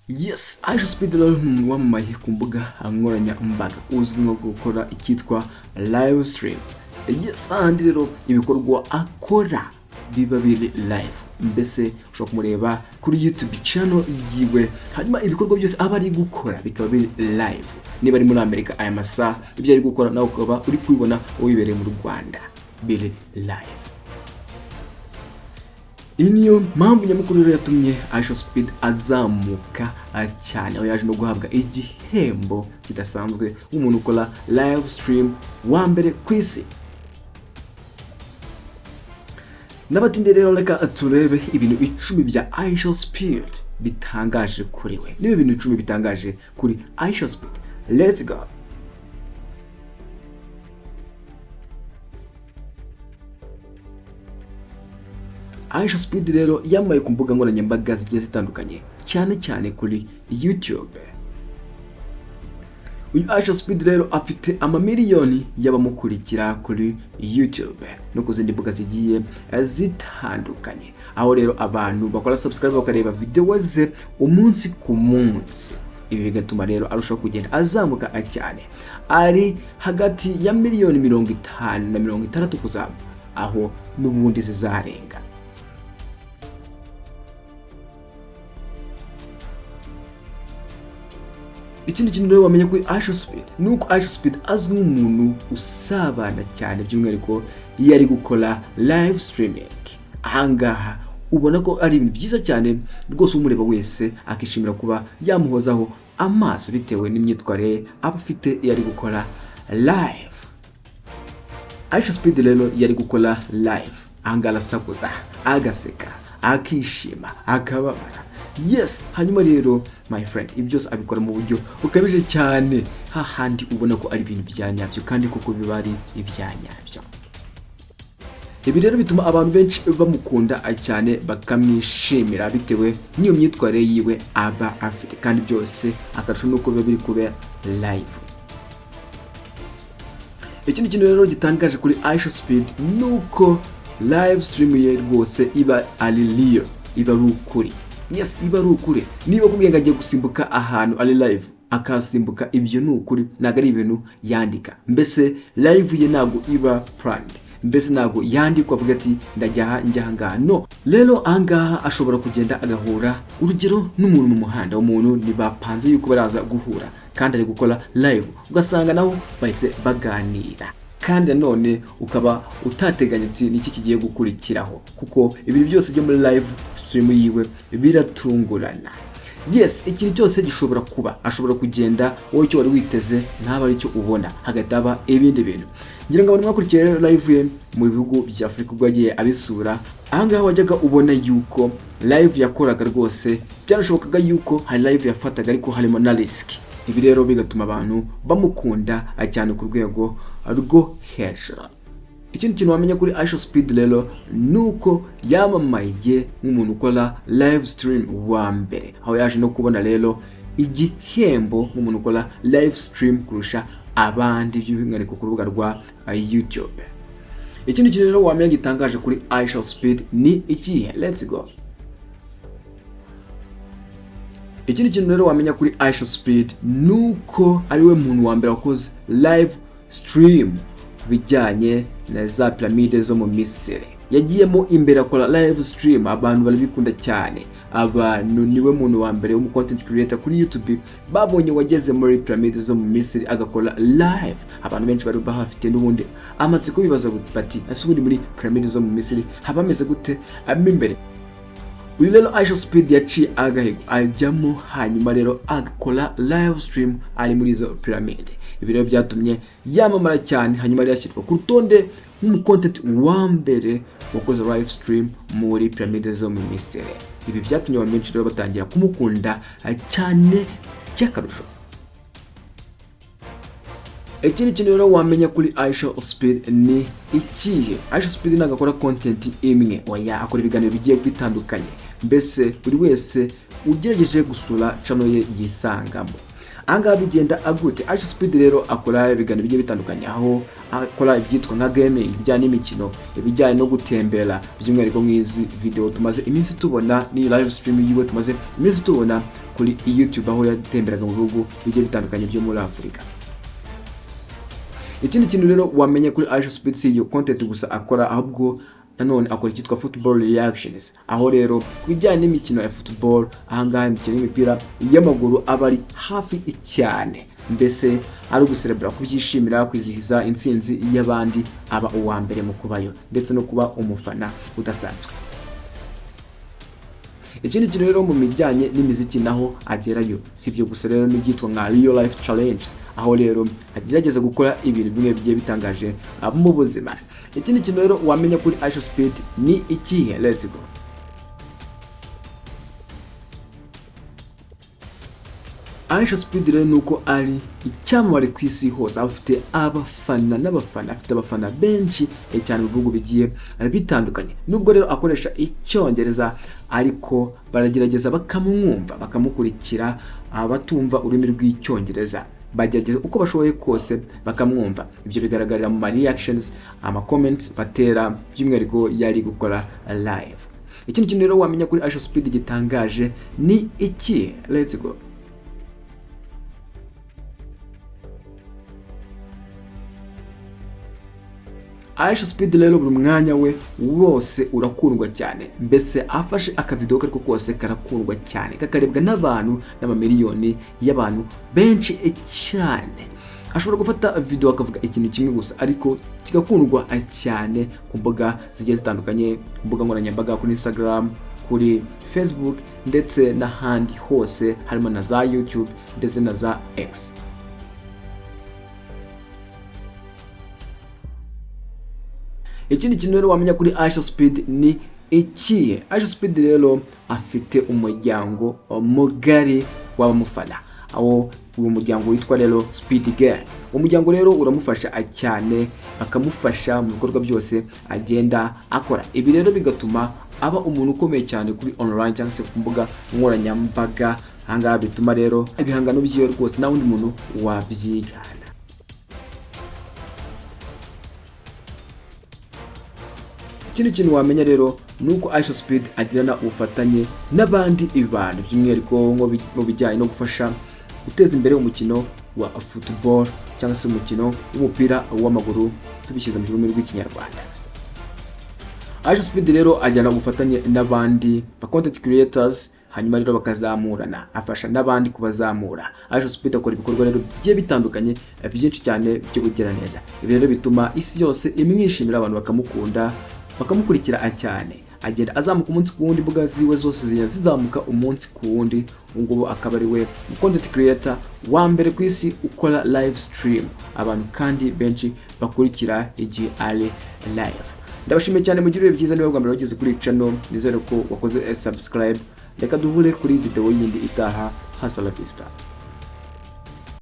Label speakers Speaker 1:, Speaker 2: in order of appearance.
Speaker 1: Yes, IShowSpeed rero ni wamamaye ku mbuga nkoranyambaga uzwi nko gukora icyitwa live stream. Yes, ahandi rero ibikorwa akora biba biri live. Mbese ushobora kumureba kuri YouTube channel yiwe, hanyuma ibikorwa byose aba ari gukora bikaba biri live. Niba ari muri Amerika aya masaha ibyo ari gukora nawe ukaba uri kubibona wibereye mu Rwanda biri live. Niyo mpamvu nyamukuru rero yatumye IShowSpeed azamuka cyane, aho yaje no guhabwa igihembo kidasanzwe nk'umuntu ukora live stream wa mbere ku isi. N'abatinde rero reka turebe ibintu 10 bya IShowSpeed bitangaje kuri we. Niba ibintu 10 bitangaje kuri IShowSpeed. Let's go. IShowSpeed rero yamaye ku mbuga nkoranyambaga zigiye zitandukanye, cyane cyane kuri YouTube. Uyu IShowSpeed rero afite amamiliyoni y'abamukurikira kuri YouTube no ku zindi mbuga zigiye zitandukanye, aho rero abantu bakora subscribe bakareba video ze umunsi ku munsi. Ibi bigatuma rero arushaho kugenda azamuka cyane, ari hagati ya miliyoni 50 na 60 kuzaba, aho n'ubundi zizarenga. Ikindi kintu rero wamenye kuri IShowSpeed nuko IShowSpeed azwi nk'umuntu usabana cyane, by'umwihariko iyo ari gukora live streaming. Ahangaha ubona ko ari ibintu byiza cyane rwose, umureba wese akishimira kuba yamuhozaho amaso bitewe n'imyitwarire aba afite iyo ari gukora live. IShowSpeed rero iyo ari gukora live ahangaha arasakuza, agaseka, akishima, akababara. Yes, hanyuma rero my friend ibi byose abikora mu buryo ukabije cyane, hahandi ubona ko ari ibintu byanyabyo kandi kuko biba ari ibyanyabyo. Ibi rero bituma abantu benshi bamukunda cyane, bakamwishimira bitewe n'iyo myitwarire yiwe aba afite, kandi byose akarusho nuko biba biri kubera live. Ikindi kintu rero gitangaje kuri IShowSpeed nuko live stream ye rwose iba ari real, iba ari ukuri. Yes, iba ari ukuri. Niba kubwiye agiye gusimbuka ahantu ari live akasimbuka, ibyo ni ukuri, ntago ari ibintu yandika. Mbese live ye ntago iba planned, mbese ntago yandikwa avuga ati ndajya njya ngaha. No, rero angaha ashobora kugenda agahura urugero n'umuntu mu muhanda, umuntu nibapanze yuko baraza guhura kandi ari gukora live, ugasanga naho bahise baganira, kandi none ukaba utateganya ati niki kigiye gukurikiraho, kuko ibintu byose byo muri live stream yiwe biratungurana. Yes, ikintu cyose gishobora kuba, ashobora kugenda wowe icyo wari witeze ntaba ari cyo ubona, hagataba ibindi bintu. Ngira ngo abantu mwakurikiye live ye mu bihugu bya Afrika ubwo yagiye abisura, ahangaha wajyaga ubona yuko live yakoraga rwose byarashobokaga yuko hari live yafataga ariko harimo na risk. Ibi rero bigatuma abantu bamukunda cyane ku rwego rwo hejuru. Ikindi kintu wamenya kuri IShowSpeed rero nuko yamamaye nk'umuntu ukora live stream wa mbere, aho yaje no kubona rero igihembo nk'umuntu ukora live stream kurusha abandi by'umwihariko ku rubuga rwa YouTube. Ikindi kintu rero wamenya gitangaje kuri IShowSpeed ni ikihe? Let's go. Ikindi kintu rero wamenya kuri IShowSpeed nuko ari we muntu wa mbere wakoze live stream bijyanye na za piramide zo mu Misiri. Yagiyemo imbere akora live stream, abantu barabikunda cyane. Abantu niwe muntu wa mbere w'umu content creator kuri YouTube babonye wageze muri piramide zo mu Misiri agakora live. Abantu benshi bari bahafite n'ubundi amatsiko bibaza bati asubundi muri piramide zo mu Misiri habameze gute imbere. Uyu rero IShowSpeed yaciye agahigo ajyamo, hanyuma rero agakora live stream ari muri izo piramide. Ibi rero byatumye yamamara cyane, hanyuma rero yashyirwa ku rutonde nk'umu content wa mbere wakoze live stream muri piramide zo mu Misiri. Ibi byatumye abantu benshi rero batangira kumukunda cyane cy'akarusho. Ikindi kintu rero wamenya kuri IShowSpeed ni ikihe? IShowSpeed nagakora content imwe, oya akora ibiganiro bigiye bitandukanye. Mbese buri wese ugerageje gusura channel ye yisangamo. Angaha bigenda agute. IShowSpeed rero akora ibiganiro bigiye bitandukanye, aho akora ibyitwa nka gaming, bijyanye n'imikino, ibijyanye no gutembera, by'umwihariko nk'izi video tumaze iminsi tubona, ni live stream yiwe tumaze iminsi tubona kuri YouTube aho yatemberaga mu bihugu bigiye bitandukanye byo muri Afurika. Ikindi kintu rero wamenye kuri IShowSpeed si iyo content gusa akora, ahubwo nanone akora icyitwa football reactions, aho rero kubijyanye n'imikino ya football ahangaha imikino y'imipira y'amaguru aba ari hafi cyane, mbese ari uguserebra kubyishimira kwizihiza intsinzi y'abandi, aba uwa mbere mu kubayo ndetse no kuba umufana udasanzwe. Ikindi kintu rero mu bijyanye n'imiziki naho agerayo, si ibyo gusa rero n'ibyitwa nka real life challenges, aho rero agerageza gukora ibintu bimwe bigiye bitangaje mu buzima. Ikindi kintu rero wamenya kuri IShowSpeed ni ikihe? Let's go. IShowSpeed rero nuko ari icyamamare ku isi hose, afite abafana n'abafana, afite abafana benshi cyane mu bihugu bigiye bitandukanye. Nubwo rero akoresha icyongereza ariko baragerageza bakamwumva, bakamukurikira, abatumva ururimi rw'icyongereza bagerageza uko bashoboye kose bakamwumva. Ibyo bigaragarira mu reactions, comments batera, by'umwihariko yari gukora live. Ikindi kintu rero wamenya kuri IShowSpeed gitangaje ni iki? Let's go. IShowSpeed rero buri mwanya we wose urakundwa cyane, mbese afashe akavideo kariko kose karakundwa cyane, kakarebwa n'abantu n'amamiliyoni y'abantu benshi cyane. Ashobora gufata video akavuga ikintu kimwe gusa ariko kigakundwa cyane ku mbuga zigiye zitandukanye, mbuga nkoranyambaga, kuri Instagram, kuri Facebook ndetse n'ahandi hose, harimo na za YouTube ndetse na za X. Ikindi kintu rero wamenya kuri IShowSpeed ni ikihe? IShowSpeed rero afite umuryango mugari w'abamufana, aho uwo muryango witwa rero Speed Gang. Umuryango rero uramufasha cyane, akamufasha mu bikorwa byose agenda akora. Ibi rero bigatuma aba umuntu ukomeye cyane kuri online cyangwa se ku mbuga nkoranyambaga. Ahangaha bituma rero ibihangano byiwe rwose nta wundi muntu wabyigana. Ikindi kintu wamenya rero nuko IShowSpeed agirana ubufatanye n'abandi bantu, by'umwihariko mu bijyanye no gufasha guteza imbere umukino wa football cyangwa se umukino w'umupira w'amaguru tubishyize mu rurimi rw'ikinyarwanda. IShowSpeed rero ajyana ubufatanye n'abandi content creators, hanyuma rero bakazamurana, afasha n'abandi kubazamura. IShowSpeed akora ibikorwa rero bigiye bitandukanye byinshi cyane by'ubugiraneza. Ibi rero bituma isi yose imwishimira, abantu bakamukunda, bakamukurikira cyane. Agenda azamuka umunsi ku wundi, imbuga ziwe zose zizamuka umunsi ku wundi. Ngubu akaba ari we content creator wa mbere ku isi ukora live stream, abantu kandi benshi bakurikira igihe ari live. Ndabashimiye cyane, mugire byiza niba bwa mbere wageze kuri channel, nizere ko wakoze subscribe. Reka duhure kuri video yindi itaha. Hasta la vista.